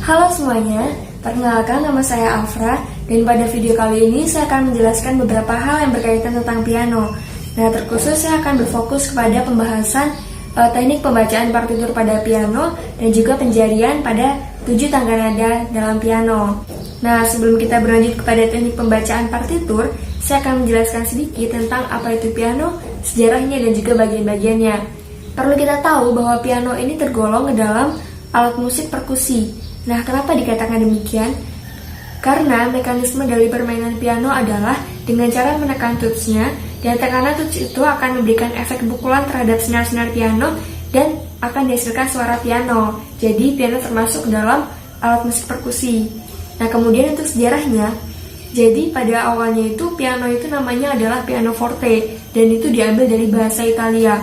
Halo semuanya, perkenalkan nama saya Afra dan pada video kali ini saya akan menjelaskan beberapa hal yang berkaitan tentang piano. Nah, terkhusus saya akan berfokus kepada pembahasan teknik pembacaan partitur pada piano dan juga penjarian pada 7 tangga nada dalam piano. Nah, sebelum kita berlanjut kepada teknik pembacaan partitur, saya akan menjelaskan sedikit tentang apa itu piano, sejarahnya dan juga bagian-bagiannya. Perlu kita tahu bahwa piano ini tergolong ke dalam alat musik perkusi. Nah, kenapa dikatakan demikian? Karena mekanisme dari permainan piano adalah dengan cara menekan tutsnya, dan tekanan tuts itu akan memberikan efek pukulan terhadap senar-senar piano dan akan dihasilkan suara piano. Jadi, piano termasuk dalam alat musik perkusi. Nah, kemudian untuk sejarahnya, jadi pada awalnya itu piano itu namanya adalah pianoforte dan itu diambil dari bahasa Italia.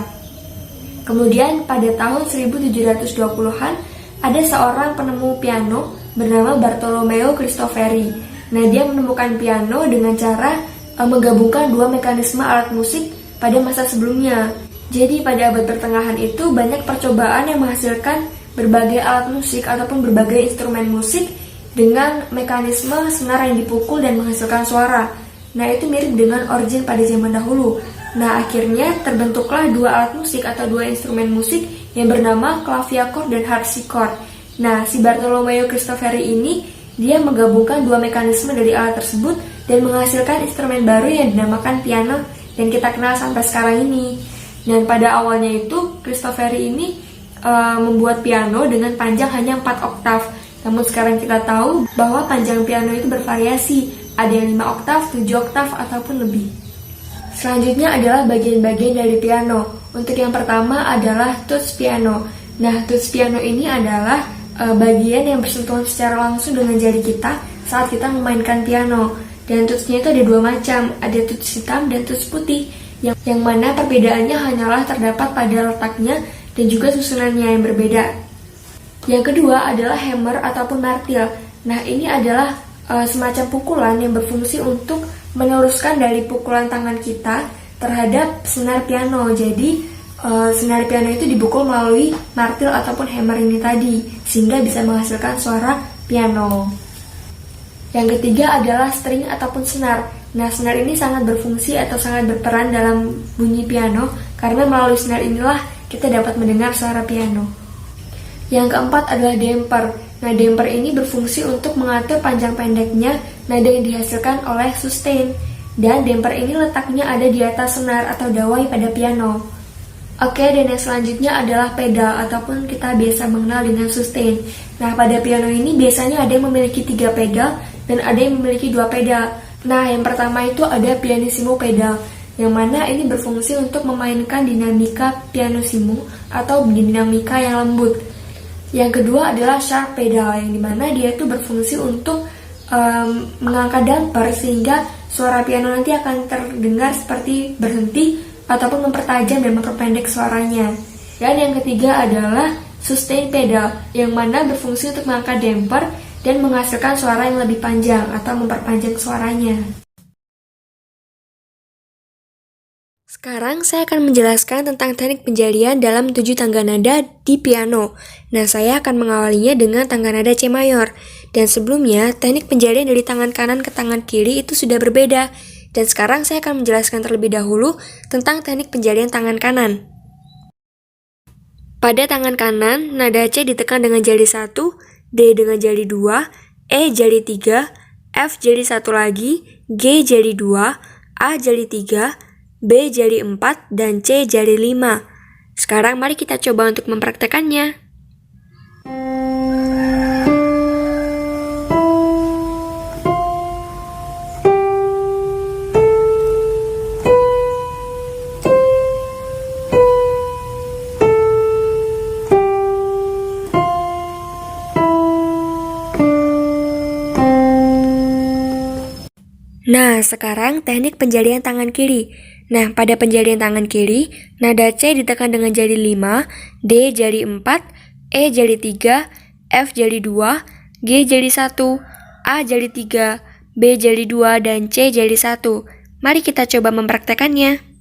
Kemudian pada tahun 1720-an ada seorang penemu piano bernama Bartolomeo Cristofori. Nah, dia menemukan piano dengan cara menggabungkan dua mekanisme alat musik pada masa sebelumnya. Jadi pada abad pertengahan itu banyak percobaan yang menghasilkan berbagai alat musik ataupun berbagai instrumen musik dengan mekanisme senar yang dipukul dan menghasilkan suara. Nah, itu mirip dengan organ pada zaman dahulu. Nah, akhirnya terbentuklah dua alat musik atau dua instrumen musik yang bernama clavichord dan harpsichord. Nah, si Bartolomeo Cristofori ini dia menggabungkan dua mekanisme dari alat tersebut dan menghasilkan instrumen baru yang dinamakan piano dan kita kenal sampai sekarang ini. Dan pada awalnya itu Cristofori ini membuat piano dengan panjang hanya 4 oktav. Namun sekarang kita tahu bahwa panjang piano itu bervariasi, ada yang 5 oktav, 7 oktav ataupun lebih. Selanjutnya adalah bagian-bagian dari piano. Untuk yang pertama adalah tuts piano. Nah, tuts piano ini adalah bagian yang bersentuhan secara langsung dengan jari kita saat kita memainkan piano. Dan tutsnya itu ada dua macam, ada tuts hitam dan tuts putih, yang mana perbedaannya hanyalah terdapat pada letaknya dan juga susunannya yang berbeda. Yang kedua adalah hammer ataupun martil. Nah, ini adalah semacam pukulan yang berfungsi untuk meneruskan dari pukulan tangan kita terhadap senar piano. Jadi senar piano itu dipukul melalui martil ataupun hammer ini tadi, sehingga bisa menghasilkan suara piano. Yang ketiga adalah string ataupun senar. Nah, senar ini sangat berfungsi atau sangat berperan dalam bunyi piano karena melalui senar inilah kita dapat mendengar suara piano. Yang keempat adalah damper. Nah, damper ini berfungsi untuk mengatur panjang pendeknya nada yang dihasilkan oleh sustain. Dan damper ini letaknya ada di atas senar atau dawai pada piano. Oke, dan yang selanjutnya adalah pedal ataupun kita biasa mengenal dengan sustain. Nah, pada piano ini biasanya ada yang memiliki 3 pedal dan ada yang memiliki 2 pedal. Nah, yang pertama itu ada pianissimo pedal, yang mana ini berfungsi untuk memainkan dinamika pianissimo atau dinamika yang lembut. Yang kedua adalah sharp pedal, yang dimana dia itu berfungsi untuk mengangkat damper sehingga suara piano nanti akan terdengar seperti berhenti ataupun mempertajam dan memperpendek suaranya. Dan yang ketiga adalah sustain pedal, yang mana berfungsi untuk mengangkat damper dan menghasilkan suara yang lebih panjang atau memperpanjang suaranya. Sekarang saya akan menjelaskan tentang teknik penjarian dalam 7 tangga nada di piano. Nah, saya akan mengawalinya dengan tangga nada C mayor. Dan sebelumnya, teknik penjarian dari tangan kanan ke tangan kiri itu sudah berbeda. Dan sekarang saya akan menjelaskan terlebih dahulu tentang teknik penjarian tangan kanan. Pada tangan kanan, nada C ditekan dengan jari 1, D dengan jari 2, E jari 3, F jari 1 lagi, G jari 2, A jari 3, B jari 4, dan C jari 5. Sekarang mari kita coba untuk mempraktekannya. Nah, sekarang teknik penjarian tangan kiri. Nah, pada penjarian tangan kiri, nada C ditekan dengan jari 5, D jari 4, E jari 3, F jari 2, G jari 1, A jari 3, B jari 2, dan C jari 1. Mari kita coba mempraktekannya.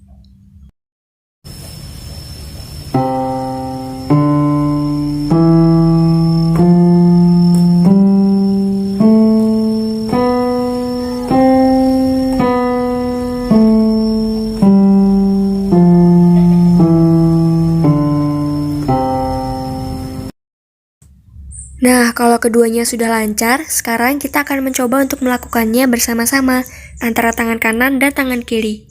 Nah, kalau keduanya sudah lancar, sekarang kita akan mencoba untuk melakukannya bersama-sama antara tangan kanan dan tangan kiri.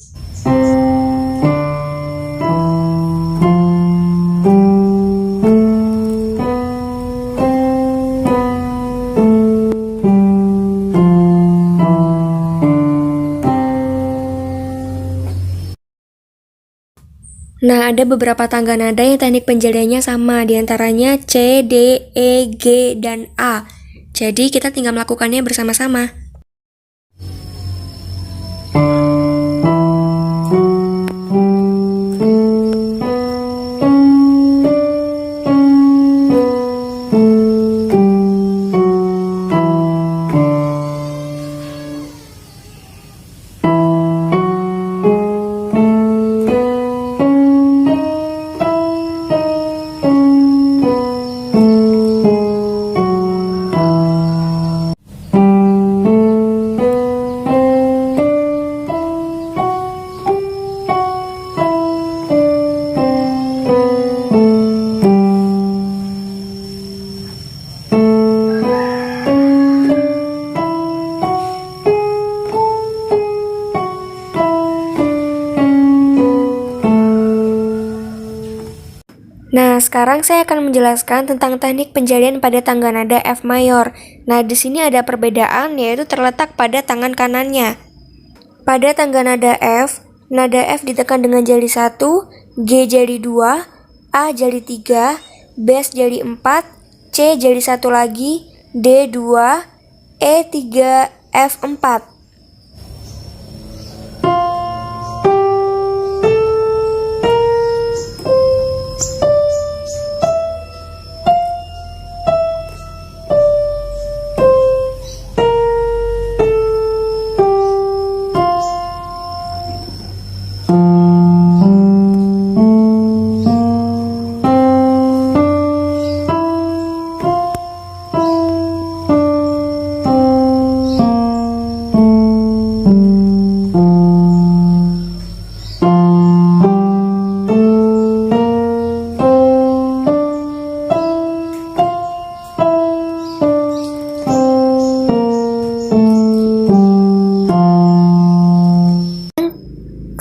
Nah, ada beberapa tangga nada yang teknik penjaliannya sama, diantaranya C, D, E, G, dan A. Jadi, kita tinggal melakukannya bersama-sama. Nah, sekarang saya akan menjelaskan tentang teknik penjalian pada tangga nada F mayor. Nah, di sini ada perbedaan, yaitu terletak pada tangan kanannya. Pada tangga nada F ditekan dengan jari 1, G jari 2, A jari 3, bass jari 4, C jari 1 lagi, D 2, E 3, F 4.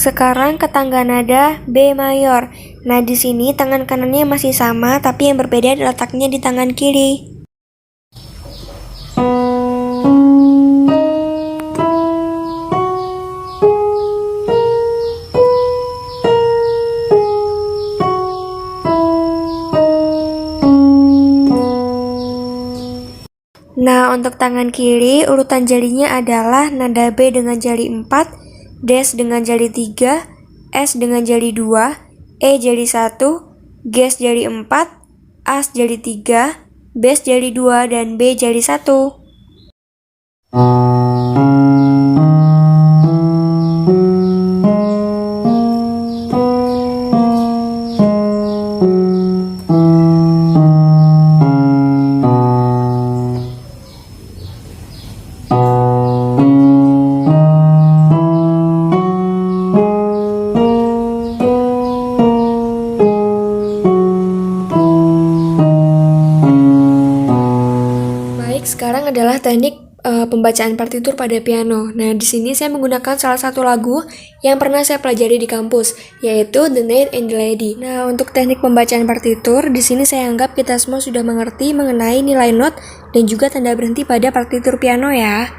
Sekarang ke tangga nada B mayor. Nah, di sini tangan kanannya masih sama, tapi yang berbeda letaknya di tangan kiri. Nah, untuk tangan kiri, urutan jarinya adalah nada B dengan jari 4, Des dengan jari 3, S dengan jari 2, E jari 1, Ges jari 4, As jari 3, Bes jari 2, dan B jari 1. Sekarang adalah teknik pembacaan partitur pada piano. Nah, di sini saya menggunakan salah satu lagu yang pernah saya pelajari di kampus, yaitu The Knight and the Lady. Nah, untuk teknik pembacaan partitur, di sini saya anggap kita semua sudah mengerti mengenai nilai not dan juga tanda berhenti pada partitur piano ya.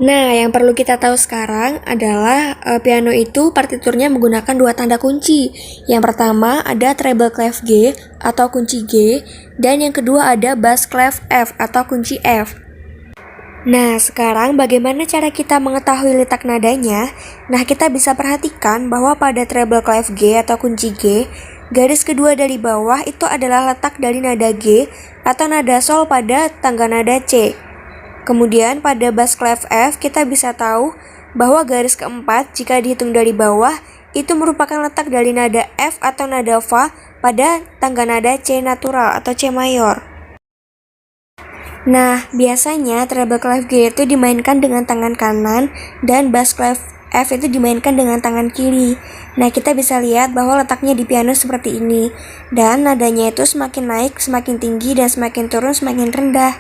Nah, yang perlu kita tahu sekarang adalah piano itu partiturnya menggunakan dua tanda kunci. Yang pertama ada treble clef G atau kunci G, dan yang kedua ada bass clef F atau kunci F. Nah, sekarang bagaimana cara kita mengetahui letak nadanya? Nah, kita bisa perhatikan bahwa pada treble clef G atau kunci G, garis kedua dari bawah itu adalah letak dari nada G atau nada sol pada tangga nada C. Kemudian pada bass clef F kita bisa tahu bahwa garis keempat jika dihitung dari bawah itu merupakan letak dari nada F atau nada Fa pada tangga nada C natural atau C mayor. Nah, biasanya treble clef G itu dimainkan dengan tangan kanan dan bass clef F itu dimainkan dengan tangan kiri. Nah, kita bisa lihat bahwa letaknya di piano seperti ini. Dan nadanya itu semakin naik, semakin tinggi, dan semakin turun, semakin rendah.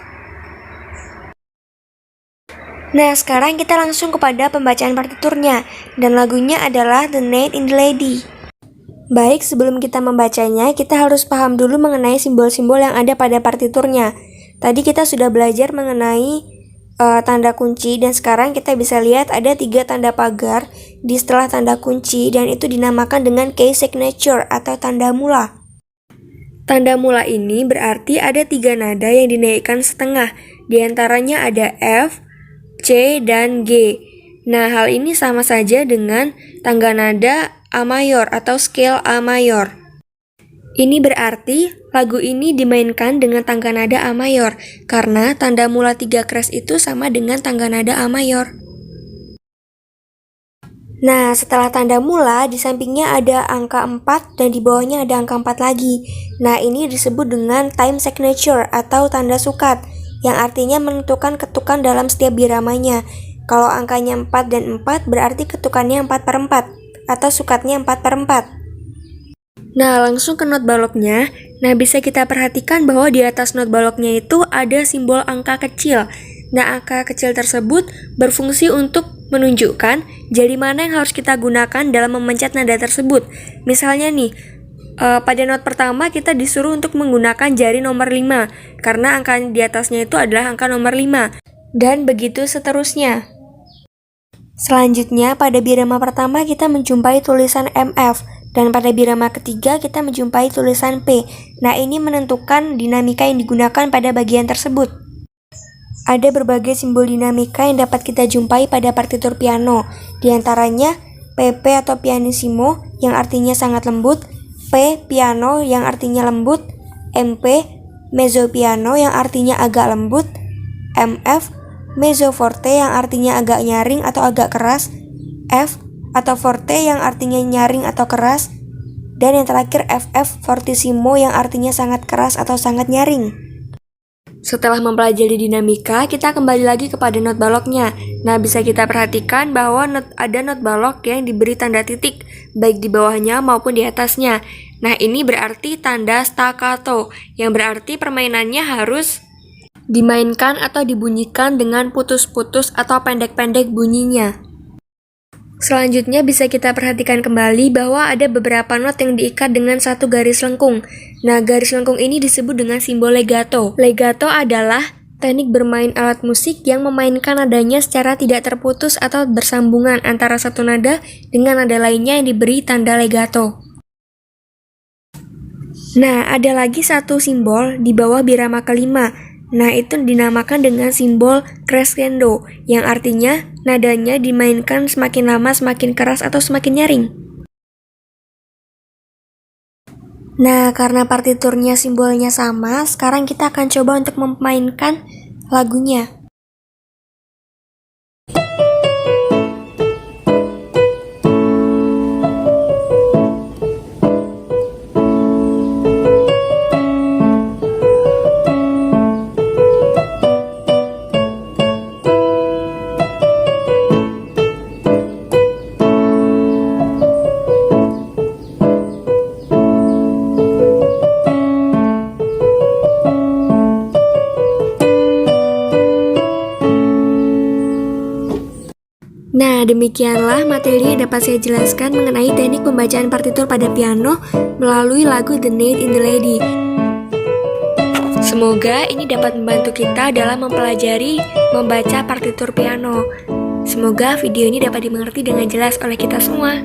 Nah, sekarang kita langsung kepada pembacaan partiturnya. Dan lagunya adalah The Knight and the Lady. Baik, sebelum kita membacanya, kita harus paham dulu mengenai simbol-simbol yang ada pada partiturnya. Tadi kita sudah belajar mengenai tanda kunci, dan sekarang kita bisa lihat ada 3 tanda pagar di setelah tanda kunci, dan itu dinamakan dengan key signature atau tanda mula. Tanda mula ini berarti ada 3 nada yang dinaikkan setengah, diantaranya ada F, C, dan G. Nah, hal ini sama saja dengan tangga nada A mayor atau scale A mayor. Ini berarti lagu ini dimainkan dengan tangga nada A mayor, karena tanda mula 3 kres itu sama dengan tangga nada A mayor. Nah, setelah tanda mula, di sampingnya ada angka 4 dan di bawahnya ada angka 4 lagi. Nah, ini disebut dengan time signature atau tanda sukat, yang artinya menentukan ketukan dalam setiap biramanya. Kalau angkanya 4 dan 4, berarti ketukannya 4/4, atau sukatnya 4/4. Nah, langsung ke not baloknya. Nah, bisa kita perhatikan bahwa di atas not baloknya itu ada simbol angka kecil. Nah, angka kecil tersebut berfungsi untuk menunjukkan jari mana yang harus kita gunakan dalam memencet nada tersebut. Misalnya nih, pada not pertama kita disuruh untuk menggunakan jari nomor 5, karena angka di atasnya itu adalah angka nomor 5. Dan begitu seterusnya. Selanjutnya, pada birama pertama kita menjumpai tulisan MF. Dan pada birama ketiga kita menjumpai tulisan P. Nah, ini menentukan dinamika yang digunakan pada bagian tersebut. Ada berbagai simbol dinamika yang dapat kita jumpai pada partitur piano. Di antaranya PP atau pianissimo yang artinya sangat lembut, P piano yang artinya lembut, MP mezzo piano yang artinya agak lembut, MF mezzo forte yang artinya agak nyaring atau agak keras, F atau forte yang artinya nyaring atau keras, dan yang terakhir FF fortissimo yang artinya sangat keras atau sangat nyaring. Setelah mempelajari dinamika, kita kembali lagi kepada not baloknya. Nah, bisa kita perhatikan bahwa ada not balok yang diberi tanda titik, baik di bawahnya maupun di atasnya. Nah, ini berarti tanda staccato, yang berarti permainannya harus dimainkan atau dibunyikan dengan putus-putus atau pendek-pendek bunyinya. Selanjutnya bisa kita perhatikan kembali bahwa ada beberapa not yang diikat dengan satu garis lengkung. Nah, garis lengkung ini disebut dengan simbol legato. Legato adalah teknik bermain alat musik yang memainkan nadanya secara tidak terputus atau bersambungan antara satu nada dengan nada lainnya yang diberi tanda legato. Nah, ada lagi satu simbol di bawah birama kelima. Nah, itu dinamakan dengan simbol crescendo, yang artinya nadanya dimainkan semakin lama semakin keras atau semakin nyaring. Nah, karena partiturnya simbolnya sama, sekarang kita akan coba untuk memainkan lagunya. Nah, demikianlah materi yang dapat saya jelaskan mengenai teknik pembacaan partitur pada piano melalui lagu The Knight and the Lady. Semoga ini dapat membantu kita dalam mempelajari membaca partitur piano. Semoga video ini dapat dimengerti dengan jelas oleh kita semua.